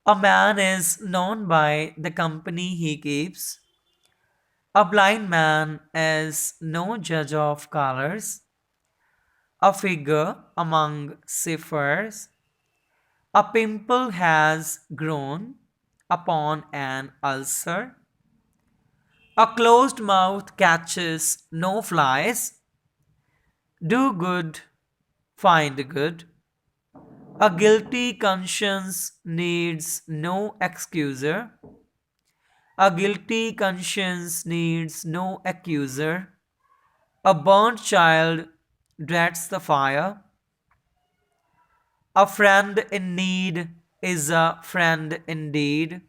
A man is known by the company he keeps. A blind man is no judge of colors. A figure among ciphers. A pimple has grown upon an ulcer. A closed mouth catches no flies. Do good, find good. A guilty conscience needs no excuser. A guilty conscience needs no accuser. A burnt child dreads the fire. A friend in need is a friend indeed.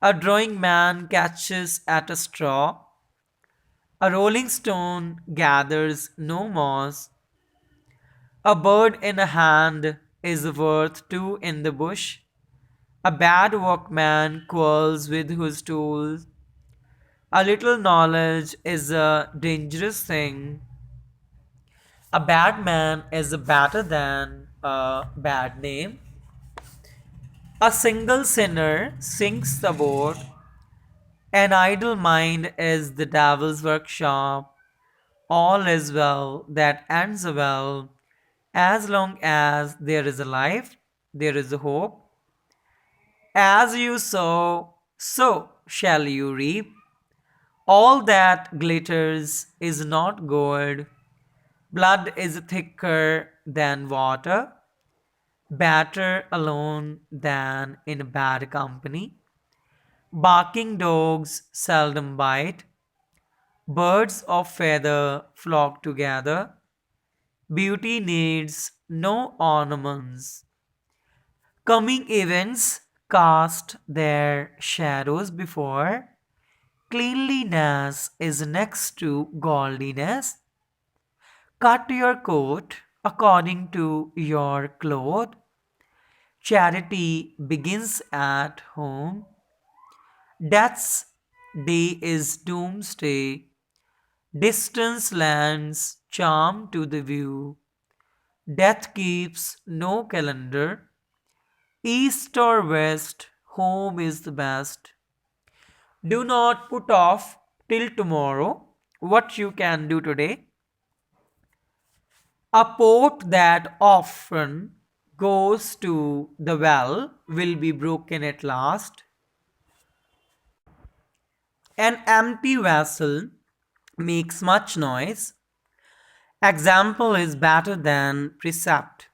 A drawing man catches at a straw. A rolling stone gathers no moss. A bird in a hand is worth two in the bush. A bad workman quarrels with his tools. A little knowledge is a dangerous thing. A bad man is better than a bad name. A single sinner sinks the boat. An idle mind is the devil's workshop. All is well that ends well. As long as there is a life, there is a hope. As you sow, so shall you reap. All that glitters is not gold. Blood is thicker than water, better alone than in bad company. Barking dogs seldom bite. Birds of feather flock together. Beauty needs no ornaments. Coming events cast their shadows before. Cleanliness is next to godliness. Cut your coat according to your cloth. Charity begins at home. Death's day is doomsday. Distance lends charm to the view. Death keeps no calendar. East or west, home is the best. Do not put off till tomorrow what you can do today. A pot that often goes to the well will be broken at last. An empty vessel makes much noise. Example is better than precept.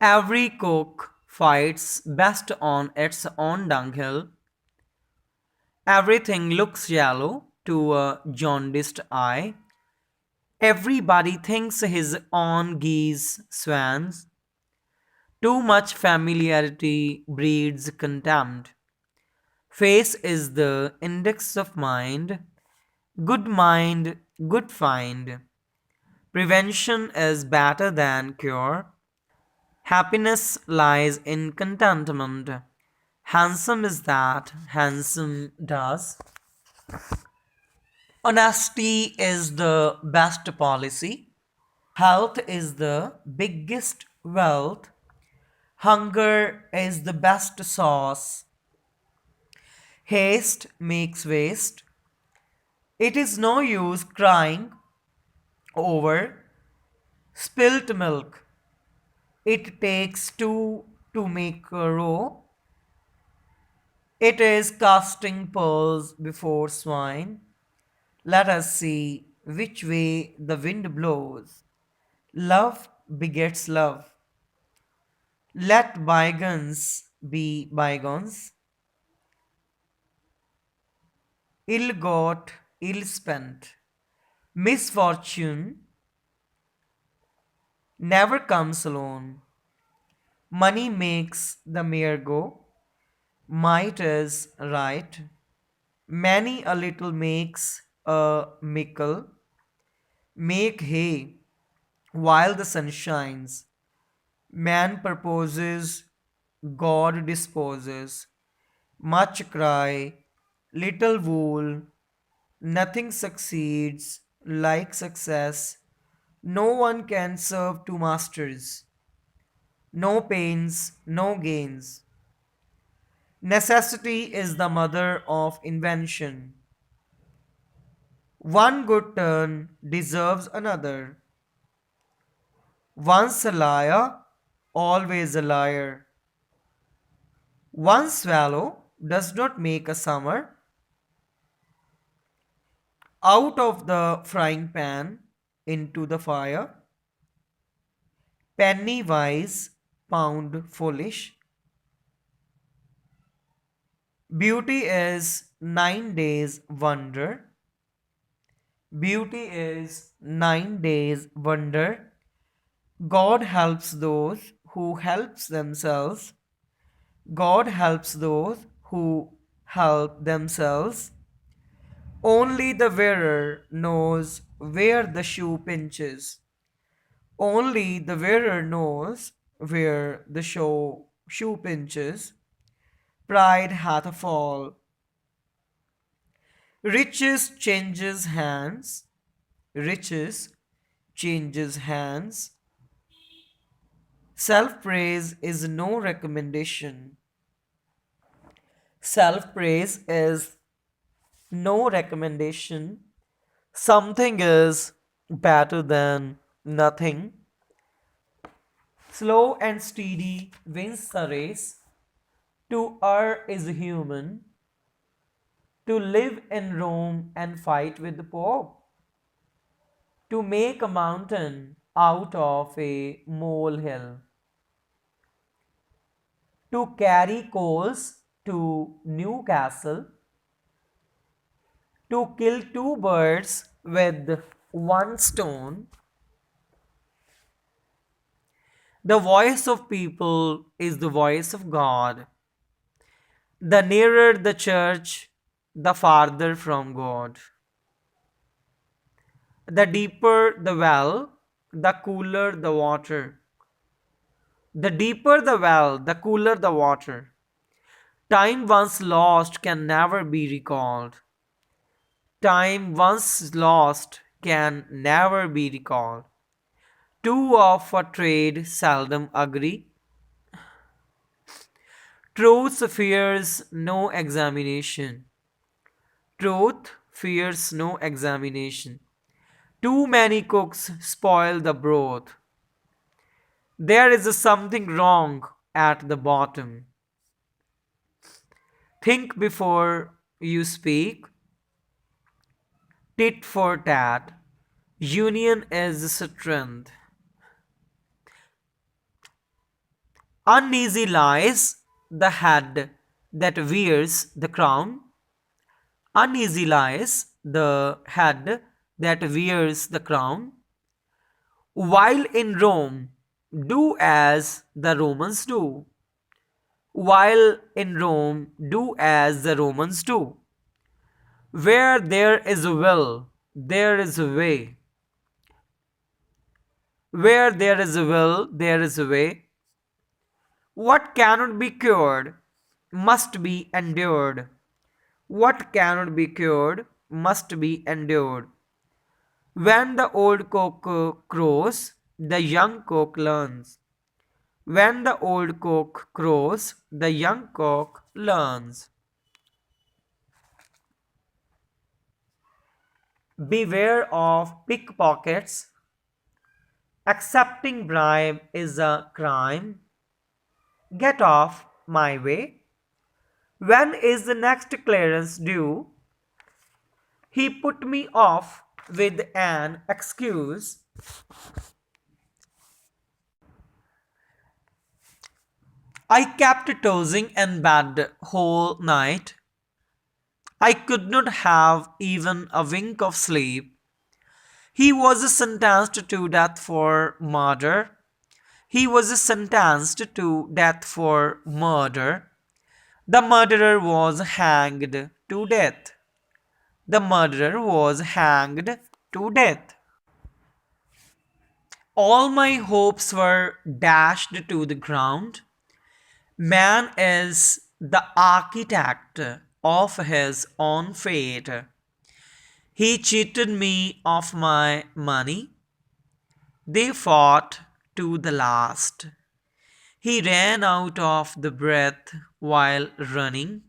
Every cook fights best on its own dunghill. Everything looks yellow to a jaundiced eye. Everybody thinks his own geese swans. Too much familiarity breeds contempt. Face is the index of mind, good find. Prevention is better than cure. Happiness lies in contentment. Handsome is that handsome does. Honesty is the best policy. Health is the biggest wealth. Hunger is the best sauce. Haste makes waste. It is no use crying over spilt milk. It takes two to make a row. It is casting pearls before swine. Let us see which way the wind blows. Love begets love. Let bygones be bygones. Ill got, ill spent. Misfortune never comes alone. Money makes the mare go. Might is right. Many a little makes a mickle. Make hay while the sun shines. Man proposes, God disposes. Much cry, little wool. Nothing succeeds like success. No one can serve two masters. No pains, no gains. Necessity is the mother of invention. One good turn deserves another. Once a liar, always a liar. One swallow does not make a summer. Out of the frying pan into the fire. Penny wise, pound foolish. Beauty is 9 days wonder. Beauty is 9 days wonder. God helps those who helps themselves. God helps those who help themselves. Only the wearer knows where the shoe pinches. Only the wearer knows where the shoe pinches. Pride hath a fall. Riches changes hands. Riches changes hands. Self praise is no recommendation. Self praise is no recommendation. Something is better than nothing. Slow and steady wins the race. To err is human. To live in Rome and fight with the Pope. To make a mountain out of a molehill. To carry coals to Newcastle. To kill two birds with one stone. The voice of people is the voice of God. The nearer the church, the farther from God. The deeper the well, the cooler the water. The deeper the well, the cooler the water. Time once lost can never be recalled. Time once lost can never be recalled. Two of a trade seldom agree. Truth fears no examination. Truth fears no examination. Too many cooks spoil the broth. There is something wrong at the bottom. Think before you speak. Tit for tat. Union is strength. Uneasy lies the head that wears the crown. Uneasy lies the head that wears the crown. While in Rome, do as the Romans do. While in Rome, do as the Romans do. Where there is a will, there is a way. Where there is a will, there is a way. What cannot be cured must be endured. What cannot be cured must be endured. When the old cock crows, the young cock learns. When the old cock crows, the young cock learns. Beware of pickpockets. Accepting bribe is a crime. Get off my way. When is the next clearance due? He put me off with an excuse. I kept tossing in bed whole night. I could not have even a wink of sleep. He was sentenced to death for murder. He was sentenced to death for murder. The murderer was hanged to death. The murderer was hanged to death. All my hopes were dashed to the ground. Man is the architect of his own fate. He cheated me of my money. They fought to the last. He ran out of the breath while running.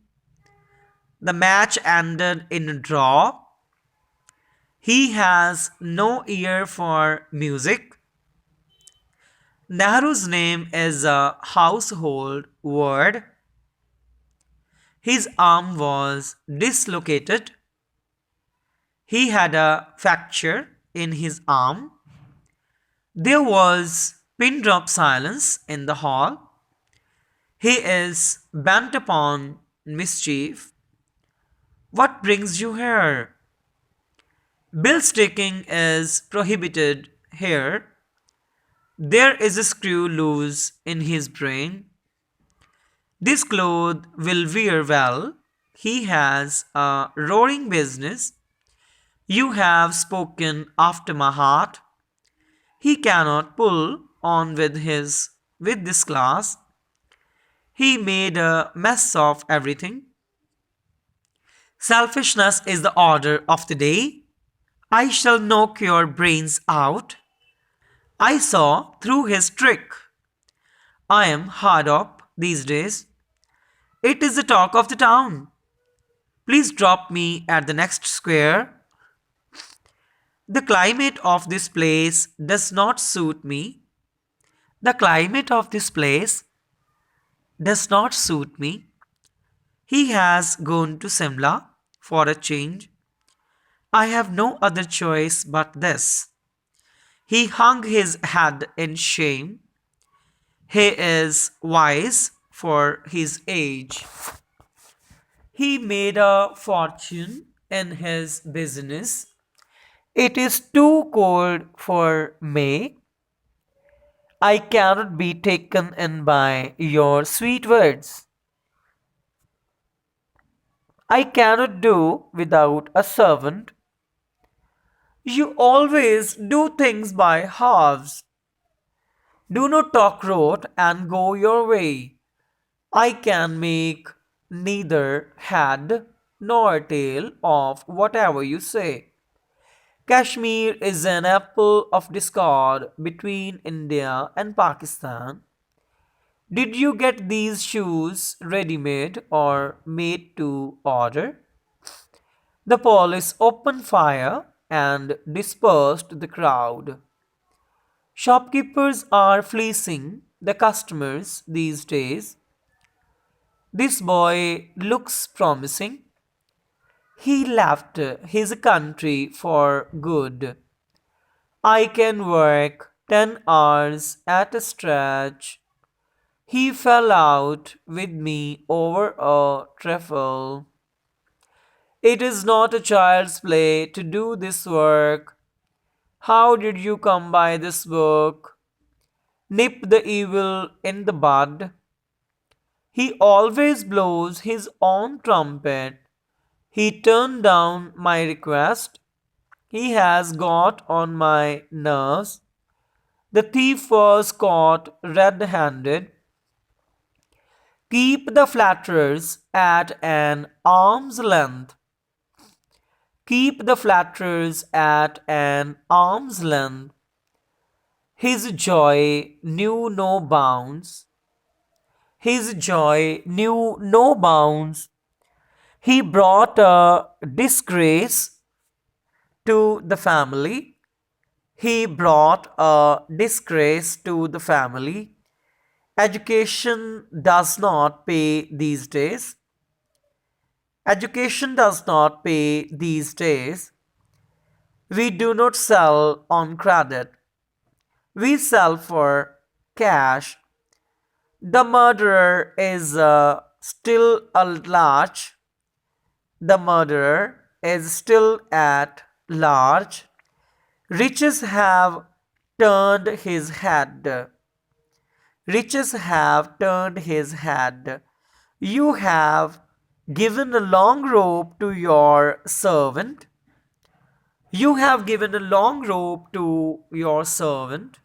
The match ended in a draw. He has no ear for music. Nehru's name is a household word. His arm was dislocated. He had a fracture in his arm. There was pin drop silence in the hall. He is bent upon mischief. What brings you here? Bill sticking is prohibited here. There is a screw loose in his brain. This cloth will wear well. He has a roaring business. You have spoken after my heart. He cannot pull on with this class. He made a mess of everything. Selfishness is the order of the day. I shall knock your brains out. I saw through his trick. I am hard up these days. It is the talk of the town. Please drop me at the next square. The climate of this place does not suit me. The climate of this place does not suit me. He has gone to Simla for a change. I have no other choice but this. He hung his head in shame. He is wise for his age. He made a fortune in his business. It is too cold for May. I cannot be taken in by your sweet words. I cannot do without a servant. You always do things by halves. Do not talk rot and go your way. I can make neither head nor tail of whatever you say. Kashmir is an apple of discord between India and Pakistan. Did you get these shoes ready made or made to order? The police opened fire and dispersed the crowd. Shopkeepers are fleecing the customers these days. This boy looks promising. He left his country for good. I can work 10 hours at a stretch. He fell out with me over a trifle. It is not a child's play to do this work. How did you come by this book? Nip the evil in the bud. He always blows his own trumpet. He turned down my request. He has got on my nerves. The thief was caught red handed. Keep the flatterers at an arm's length. Keep the flatterers at an arm's length. His joy knew no bounds. His joy knew no bounds. He brought a disgrace to the family. He brought a disgrace to the family. Education does not pay these days. Education does not pay these days. We do not sell on credit. We sell for cash. The murderer is still at large. The murderer is still at large. Riches have turned his head. Riches have turned his head. You have given a long rope to your servant. You have given a long rope to your servant.